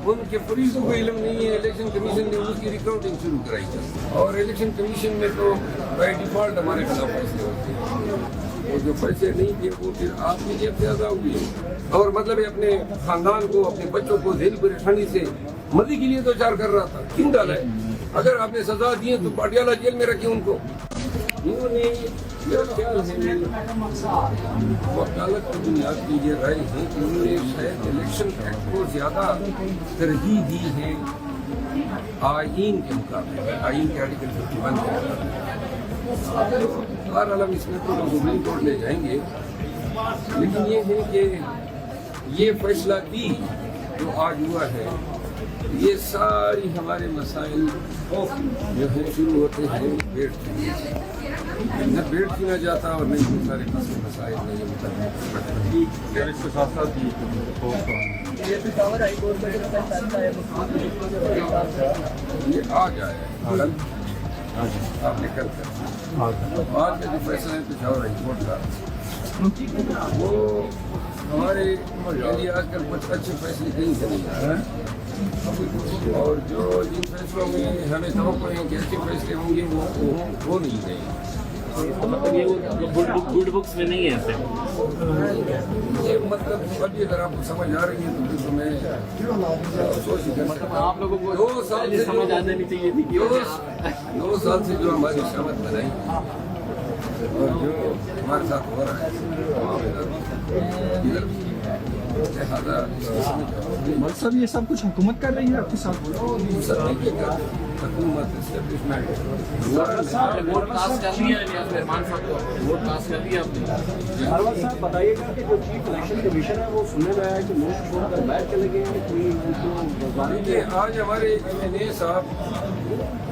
ان کے فریضوں کو علم نہیں ہے، الیکشن کمیشن نے اس کی ریکاؤنٹنگ شروع کرائی ہے، اور الیکشن کمیشن میں تو بائی ڈیفالٹ ہمارے خلاف فیصلے ہوتے ہیں، اور جو پیسے نہیں تھے وہ پھر آپ کی جیب سے ادا ہوئی ہے، اور مطلب ہے اپنے خاندان کو، اپنے بچوں کو ذیل پریشانی سے مزے کے لیے تو چار کر رہا تھا، کیوں ڈالا ہے؟ اگر آپ نے سزا دی ہے تو پاٹیالہ جیل میں رکھیں ان کو۔ انہوں نے میرا خیال ہے وکالت کی بنیاد کی یہ رائے ہے کہ انہوں نے شاید الیکشن ایکٹ کو زیادہ ترجیح دی ہے آئین کے مقابلے، آئین کے آرٹیکل 51 کے مقابلے۔ بہرحال ہم اس میں تو سپریم کورٹ لے جائیں گے، لیکن یہ ہے کہ یہ فیصلہ بھی جو آج ہوا ہے، یہ ساری ہمارے مسائل جو ہے شروع ہوتے ہیں بیٹھ کے، نہ بیٹھ کی نہ جاتا اور نہیں بہت سارے مسائل میں یہ مطلب اس کے ساتھ ساتھ یہ آ جائے کل آپ نے کل کر آج کا جو فیصلہ ہے پشاور ہائی کورٹ کا، وہ ہمارے لیے آج کل کچھ اچھے فیصلے کہیں سے نہیں آ رہے ہیں، اور جو جن فیصلوں میں ہمیں توقع ہے کہ اچھے فیصلے ہوں گے وہ نہیں گئے، مطلب یہ گڈ بکس میں نہیں ہے ایسے، یہ مطلب اب اگر آپ کو سمجھ آ رہی ہے تو پھر میں سوچ کر مطلب آپ لوگوں کو 2 سال سے سمجھ آنے بھی چاہیے تھی کہ 2 سال سے جو ہماری شامت بنائی اور جو ہمارے ساتھ ہو رہا ہے لہٰذا مطلب صاحب یہ سب کچھ حکومت کر رہی ہے آپ کے ساتھ؟ حکومت اسٹیبلشمنٹ ووٹ پاس کر لیا ہے رحمان صاحب کو، ووٹ پاس کر لیا آپ نے؟ ہرول صاحب بتائیے گا کہ جو چیف الیکشن کمیشن ہے وہ سننے میں آیا ہے کہ ملک چھوڑ کر باہر چلے گئے ہیں، کوئی ان کو آج ہمارے ایم صاحب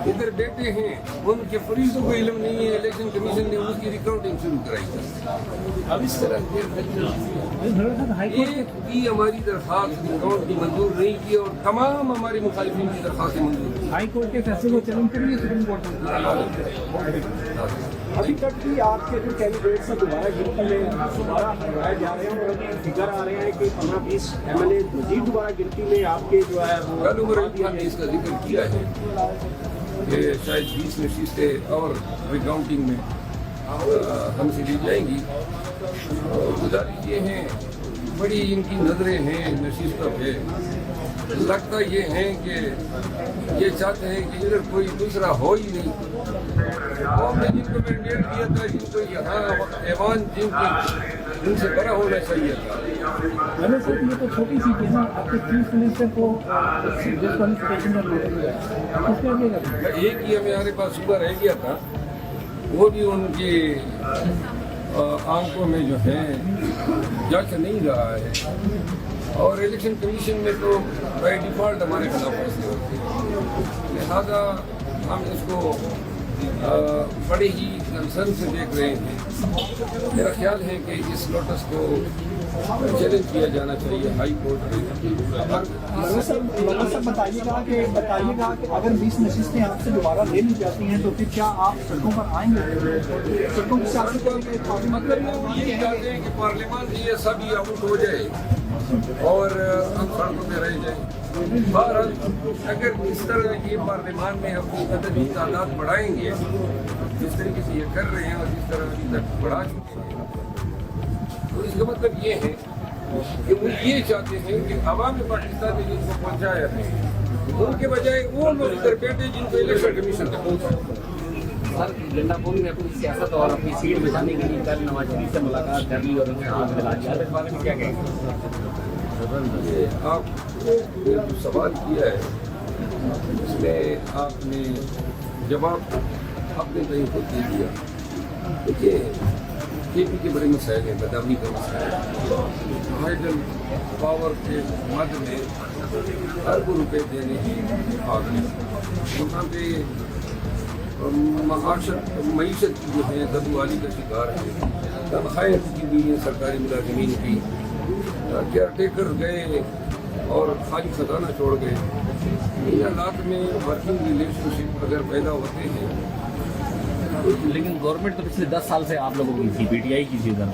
ادھر بیٹھے ہیں، ان کے فریضوں کو علم نہیں ہے، الیکشن کمیشن نے اس کی ریکاؤنٹنگ شروع کرائی ہے۔ اب اس طرح ایک بھی ہماری درخواست ریکاؤنٹ کی منظور نہیں کی، اور تمام ہماری مخالفین کی درخواستیں منظور کی۔ ہائی کورٹ کے فیصلے کو چیلنج کر رہی ہے سپریم کورٹ میں؟ ابھی تک بھی آپ کے جو کینڈیڈیٹس ہیں دوبارہ گنتی میں دوبارہ ہرائے جا رہے ہیں، اور ابھی فگر آ رہے ہیں کہ 15-20 MLA مزید دوبارہ گنتی میں آپ کے جو ہے کل عمر خان نے اس کا ذکر کیا ہے کہ شاید 20 نشستیں اور ریکاؤنٹنگ میں ہم سے لی جائیں گی، اور گزارش یہ ہیں، بڑی ان کی نظریں ہیں نشستوں پہ، لگتا یہ ہے کہ یہ چاہتے ہیں کہ ادھر کوئی دوسرا ہو ہی نہیں، قوم نے جن کو مینڈیٹ دیا تھا، جن کو یہاں ایوان جن سے بڑا ہونا چاہیے تھا۔ میں نے سر یہ تو چھوٹی سی چیز ہے، آپ کے چیف منسٹر کو ڈسکوالیفیکیشن کا نوٹس ملا ہے، اس کا ایک ہی ہمارے پاس صبح رہ گیا تھا، وہ بھی ان کی آنکھوں میں جو ہے جچ نہیں رہا ہے، اور الیکشن کمیشن میں تو بائی ڈیفالٹ ہمارے خلاف فیصلے ہوتے ہیں، لہٰذا ہم اس کو بڑے ہی کنسرن سے دیکھ رہے ہیں۔ میرا خیال ہے کہ اس نوٹس کو چیلنج کیا جانا چاہیے ہائی کورٹ میں۔ سر بتائیے گا کہ اگر 20 نشستیں آپ سے دوبارہ لے لی جاتی ہیں تو پھر کیا آپ سڑکوں پر آئیں گے؟ سڑکوں کی سیاست مطلب یہ چاہتے ہیں کہ پارلیمان سے یہ سب ہی آؤٹ ہو جائے اور ہم سڑکوں پہ رہ جائیں۔ بہرحال اگر اس طرح کی پارلیمان میں اپنی عددی تعداد بڑھائیں گے، جس طریقے سے یہ کر رہے ہیں اور جس طرح ابھی تک بڑھا چکے ہیں، تو اس کا مطلب یہ ہے کہ وہ یہ چاہتے ہیں کہ عوام پاکستان نے جن کو پہنچایا ہے ان کے بجائے وہ لوگ ادھر بیٹھے جن کو الیکشن کمیشن نے پہنچایا۔ سر جنتا پوری نے اپنی سیاست اور اپنی سیٹ بچانے کے لیے کل نواز شریف سے ملاقات کر لی اور انہیں ہاتھ ملا دیا، اس بارے میں کیا کہیں گے؟ یہ آپ نے جو سوال کیا ہے اس میں آپ نے جواب اپنے کہیں کو دے دیا۔ دیکھیے کے پی کے بڑے مسائل ہیں، بدامی کا مسائل ہے، ہائیڈل پاور کے مد میں اربوں روپے دینے کی آگے وہاں پہ معیشت کی جو ہے بدوالی کا شکار ہے، تنخواہیں کی بھی ہیں سرکاری ملازمین کی، کیئر ٹیکر گئے اور خالی خزانہ چھوڑ گئے۔ ان حالات میں ورکنگ ریلیشن شپ اگر پیدا ہوتے ہیں، لیکن گورنمنٹ تو پچھلے 10 سال سے آپ لوگوں کی تھی، پی ٹی آئی کی تھی، ادھر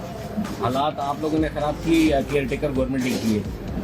حالات آپ لوگوں نے خراب کیے یا کیئر ٹیکر گورنمنٹ نے کیے؟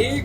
1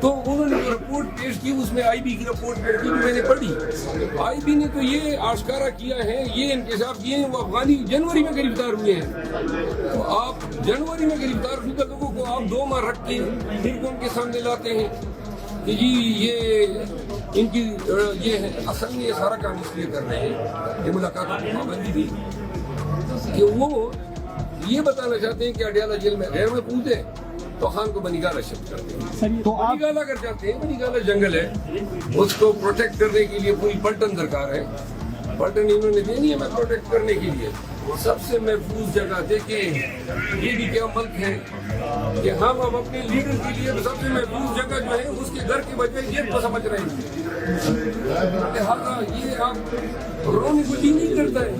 تو انہوں نے جو رپورٹ پیش کی اس میں آئی بی کی رپورٹ پیش کی جو میں نے پڑھی. آئی بی نے تو یہ آشکارا کیا ہے, یہ انکشاف کیے ہیں وہ افغانی جنوری میں گرفتار ہوئے ہیں. تو آپ جنوری میں گرفتار شدہ لوگوں کو آپ 2 ماہ رکھ کے پھر ان کے سامنے لاتے ہیں کہ جی یہ ان کی یہ ہے. اصل میں یہ سارا کام اس لیے کر رہے ہیں, یہ ملاقاتوں کی پابندی تھی کہ وہ یہ بتانا چاہتے ہیں کہ اڈیالہ جیل میں غیر محفوظ ہے تو خان کو بنیگالہ شفٹ کرتے ہیں. تو آپ بنیگالہ کر جاتے ہیں, بنیگالہ جنگل ہے, اس کو پروٹیکٹ کرنے کے لیے پوری پلٹن درکار ہے. پلٹن انہوں نے دینی ہے میں پروٹیکٹ کرنے کے لیے. سب سے محفوظ جگہ دیکھیں یہ بھی کیا ملک ہے کہ ہم اب اپنے لیڈر کے لیے سب سے محفوظ جگہ جو ہے اس کے گھر کے بجائے یہ کو سمجھ رہے ہیں. لہٰذا یہ آپ رونے کو جی نہیں کرتا ہے.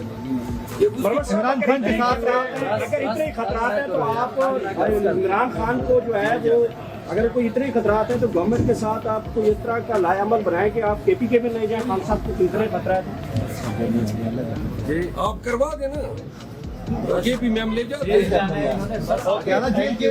عمران خان کے ساتھ اگر اتنے خطرات ہیں تو آپ عمران خان کو جو ہے وہ اگر کوئی اتنے خطرات ہیں تو گورنمنٹ کے ساتھ آپ کو اس طرح کا لائے عمل بنائیں کہ آپ KPK میں لے جائیں. خان صاحب کو اتنے خطرات ہیں آپ کروا دیں نا, KP میں ہم لے جاتے ہیں. جیل کے